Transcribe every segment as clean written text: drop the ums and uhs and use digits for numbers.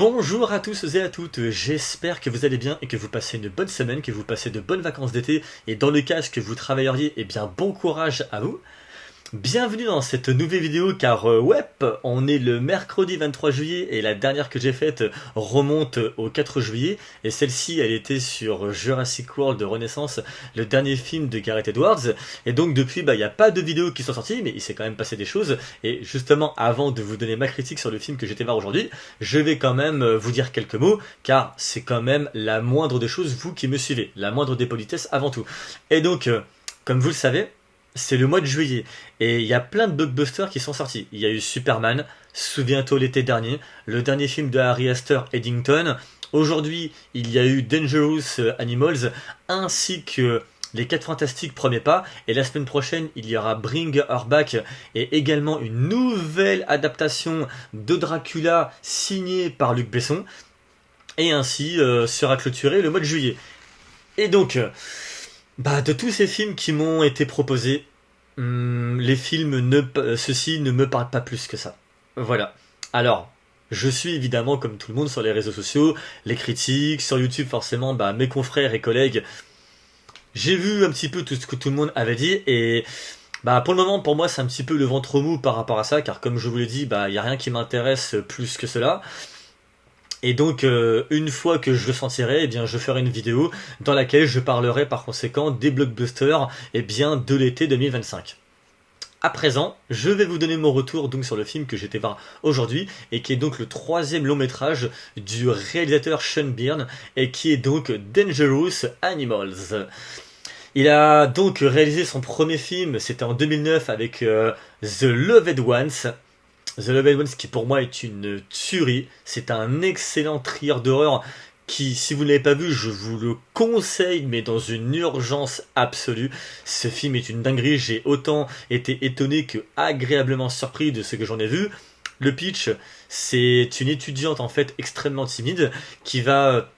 Bonjour à tous et à toutes, j'espère que vous allez bien et que vous passez une bonne semaine, que vous passez de bonnes vacances d'été et dans le cas que vous travailleriez, eh bien bon courage à vous. Bienvenue dans cette nouvelle vidéo car on est le mercredi 23 juillet et la dernière que j'ai faite remonte au 4 juillet et celle-ci elle était sur Jurassic World de Renaissance, le dernier film de Gareth Edwards, et donc depuis il n'y a pas de vidéos qui sont sorties mais il s'est quand même passé des choses et justement avant de vous donner ma critique sur le film que j'étais voir aujourd'hui, je vais quand même vous dire quelques mots car c'est quand même la moindre des choses, vous qui me suivez, la moindre des politesses avant tout. Et donc comme vous le savez, c'est le mois de juillet et il y a plein de blockbusters qui sont sortis. Il y a eu Superman, souviens-toi l'été dernier, le dernier film de Harry Astor Eddington. Aujourd'hui, il y a eu Dangerous Animals ainsi que Les 4 Fantastiques Premier Pas. Et la semaine prochaine, il y aura Bring Her Back et également une nouvelle adaptation de Dracula signée par Luc Besson. Et ainsi sera clôturé le mois de juillet. Et donc... de tous ces films qui m'ont été proposés, ceux-ci ne me parlent pas plus que ça. Voilà. Alors, je suis évidemment, comme tout le monde, sur les réseaux sociaux, les critiques, sur YouTube forcément, mes confrères et collègues. J'ai vu un petit peu tout ce que tout le monde avait dit, et pour le moment, pour moi, c'est un petit peu le ventre mou par rapport à ça, car comme je vous l'ai dit, il n'y a rien qui m'intéresse plus que cela. Et donc, une fois que je le sentirai, je ferai une vidéo dans laquelle je parlerai par conséquent des blockbusters de l'été 2025. À présent, je vais vous donner mon retour donc sur le film que j'étais voir aujourd'hui et qui est donc le 3e long métrage du réalisateur Sean Byrne et qui est donc Dangerous Animals. Il a donc réalisé son premier film, c'était en 2009 avec The Loved Ones. The Loved Ones qui pour moi est une tuerie, c'est un excellent thriller d'horreur qui, si vous ne l'avez pas vu, je vous le conseille mais dans une urgence absolue. Ce film est une dinguerie, j'ai autant été étonné que agréablement surpris de ce que j'en ai vu. Le pitch, c'est une étudiante en fait extrêmement timide qui va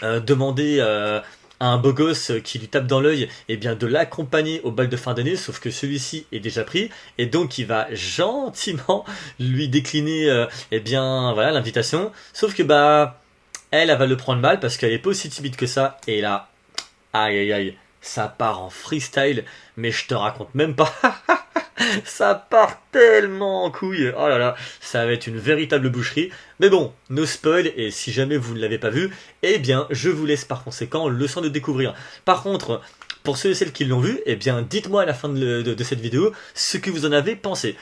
demander... à un beau gosse qui lui tape dans l'œil, de l'accompagner au bal de fin d'année, sauf que celui-ci est déjà pris, et donc il va gentiment lui décliner l'invitation, sauf que elle va le prendre mal parce qu'elle est pas aussi timide que ça, et là, aïe aïe aïe, ça part en freestyle, mais je te raconte même pas. Ça part tellement en couille. Oh là là, ça va être une véritable boucherie. Mais bon, no spoil, et si jamais vous ne l'avez pas vu, je vous laisse par conséquent le soin de découvrir. Par contre, pour ceux et celles qui l'ont vu, dites-moi à la fin de cette vidéo ce que vous en avez pensé.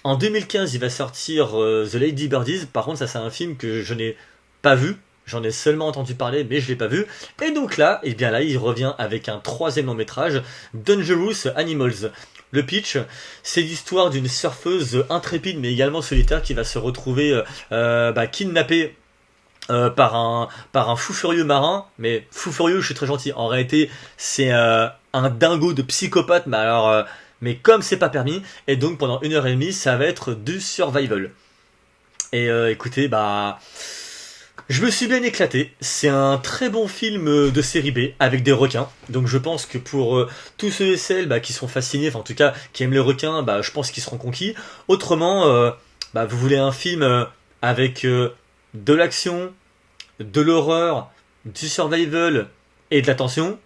En 2015, il va sortir The Lady Birdies. Par contre, ça c'est un film que je n'ai pas vu. J'en ai seulement entendu parler, mais je l'ai pas vu. Et donc là, il revient avec un 3e long métrage, Dangerous Animals. Le pitch, c'est l'histoire d'une surfeuse intrépide, mais également solitaire, qui va se retrouver kidnappée par un fou furieux marin. Mais fou furieux, je suis très gentil. En réalité, c'est un dingo de psychopathe, mais comme c'est pas permis. Et donc pendant 1h30, ça va être du survival. Et écoutez, je me suis bien éclaté, c'est un très bon film de série B avec des requins, donc je pense que pour tous ceux et celles qui sont fascinés, enfin en tout cas qui aiment les requins, je pense qu'ils seront conquis. Autrement, vous voulez un film avec de l'action, de l'horreur, du survival et de la tension,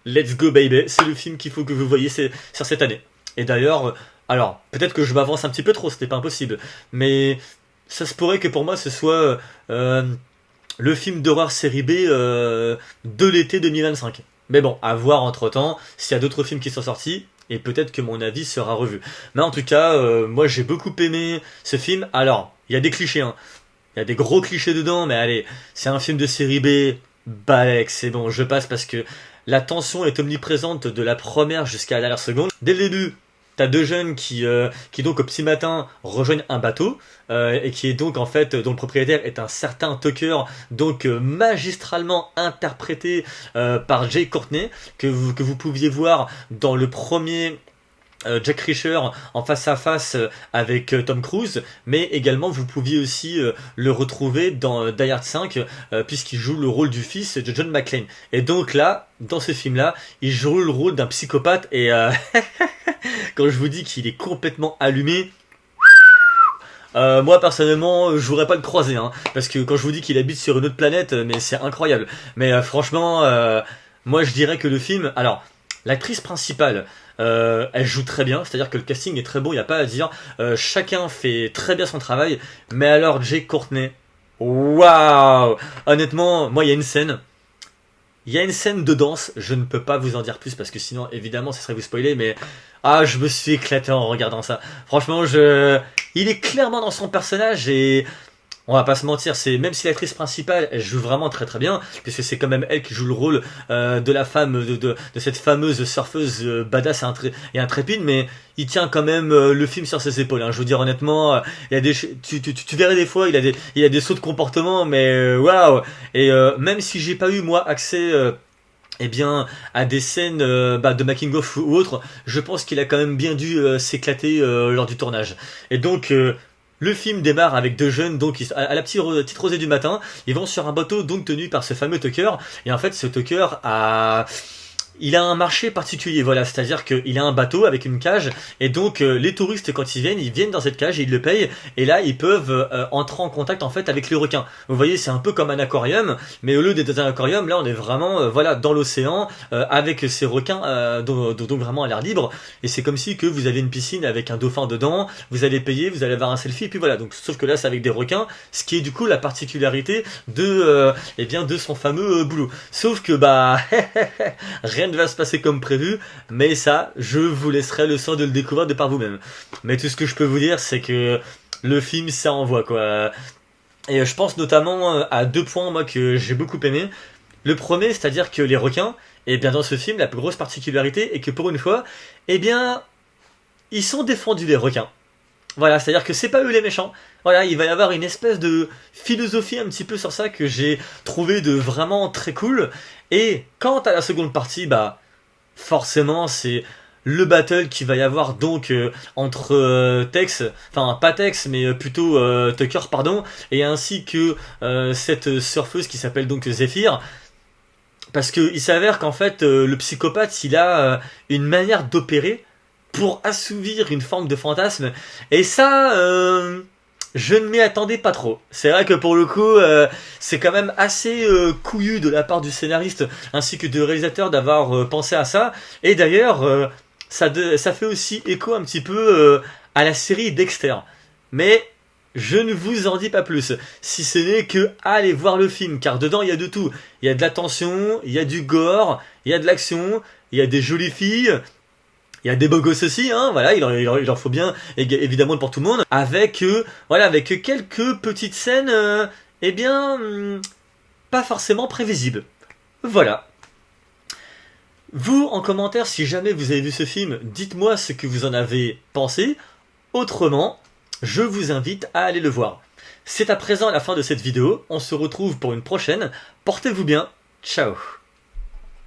let's go baby, c'est le film qu'il faut que vous voyez sur cette année. Et d'ailleurs, alors peut-être que je m'avance un petit peu trop, c'était pas impossible, mais... ça se pourrait que pour moi ce soit le film d'horreur série B de l'été 2025. Mais bon, à voir entre temps s'il y a d'autres films qui sont sortis et peut-être que mon avis sera revu. Mais en tout cas, moi j'ai beaucoup aimé ce film. Alors, il y a des clichés, il y a des gros clichés dedans, mais allez, c'est un film de série B, c'est bon, je passe parce que la tension est omniprésente de la première jusqu'à la dernière seconde. Dès le début, t'as 2 jeunes qui donc au petit matin rejoignent un bateau et qui est donc en fait dont le propriétaire est un certain Tucker, donc magistralement interprété par Jay Courtney que vous pouviez voir dans le premier Jack Reacher en face à face avec Tom Cruise, mais également vous pouviez aussi le retrouver dans Die Hard 5 puisqu'il joue le rôle du fils de John McClane. Et donc là, dans ce film-là, il joue le rôle d'un psychopathe et quand je vous dis qu'il est complètement allumé, Moi personnellement, je voudrais pas le croiser, hein, parce que quand je vous dis qu'il habite sur une autre planète, mais c'est incroyable. Mais franchement, moi je dirais que le film, alors l'actrice principale, elle joue très bien, c'est-à-dire que le casting est très bon, il n'y a pas à dire. Chacun fait très bien son travail, mais alors Jake Courtney, waouh! Honnêtement, moi il y a une scène de danse, je ne peux pas vous en dire plus parce que sinon évidemment ce serait vous spoiler, mais ah, je me suis éclaté en regardant ça. Franchement, il est clairement dans son personnage et on va pas se mentir, c'est même si l'actrice principale elle joue vraiment très très bien, puisque c'est quand même elle qui joue le rôle de la femme de cette fameuse surfeuse badass et intrépide, mais il tient quand même le film sur ses épaules. Hein. Je veux dire honnêtement, il y a tu verrais des fois il a des sauts de comportement, mais waouh. Et même si j'ai pas eu moi accès eh bien, à des scènes de making of ou autre, je pense qu'il a quand même bien dû s'éclater lors du tournage. Et donc le film démarre avec deux jeunes, donc à la petite rosée du matin, ils vont sur un bateau donc tenu par ce fameux Tucker. Et en fait, ce Tucker il a un marché particulier, voilà, c'est-à-dire qu'il a un bateau avec une cage, et donc les touristes quand ils viennent dans cette cage et ils le payent, et là ils peuvent entrer en contact en fait avec les requins. Vous voyez, c'est un peu comme un aquarium, mais au lieu d'être dans un aquarium, là on est vraiment voilà dans l'océan avec ces requins donc vraiment à l'air libre, et c'est comme si que vous avez une piscine avec un dauphin dedans, vous allez payer, vous allez avoir un selfie, et puis voilà. Donc sauf que là c'est avec des requins, ce qui est du coup la particularité eh bien de son fameux boulot. Sauf que bah rien ne va se passer comme prévu, mais ça, je vous laisserai le soin de le découvrir de par vous-même. Mais tout ce que je peux vous dire, c'est que le film, ça envoie, quoi. Et je pense notamment à deux points, moi, que j'ai beaucoup aimé. Le premier, c'est-à-dire que les requins, et bien dans ce film, la plus grosse particularité est que pour une fois, eh bien, ils sont défendus, les requins. Voilà, c'est-à-dire que c'est pas eux les méchants. Voilà, il va y avoir une espèce de philosophie un petit peu sur ça que j'ai trouvé de vraiment très cool. Et quant à la seconde partie, bah forcément c'est le battle qui va y avoir donc entre Tex, enfin pas Tex mais plutôt Tucker pardon, et ainsi que cette surfeuse qui s'appelle donc Zephyr. Parce qu'il s'avère qu'en fait le psychopathe il a une manière d'opérer pour assouvir une forme de fantasme. Et ça, je ne m'y attendais pas trop. C'est vrai que pour le coup, c'est quand même assez couillu de la part du scénariste ainsi que du réalisateur d'avoir pensé à ça. Et d'ailleurs, ça fait aussi écho un petit peu à la série Dexter. Mais je ne vous en dis pas plus, si ce n'est que allez voir le film, car dedans il y a de tout. Il y a de la tension, il y a du gore, il y a de l'action, il y a des jolies filles, il y a des beaux gosses aussi, hein, voilà, il en faut bien, évidemment pour tout le monde, avec voilà, avec quelques petites scènes, eh bien, pas forcément prévisibles. Voilà. Vous, en commentaire, si jamais vous avez vu ce film, dites-moi ce que vous en avez pensé. Autrement, je vous invite à aller le voir. C'est à présent la fin de cette vidéo, on se retrouve pour une prochaine. Portez-vous bien, ciao.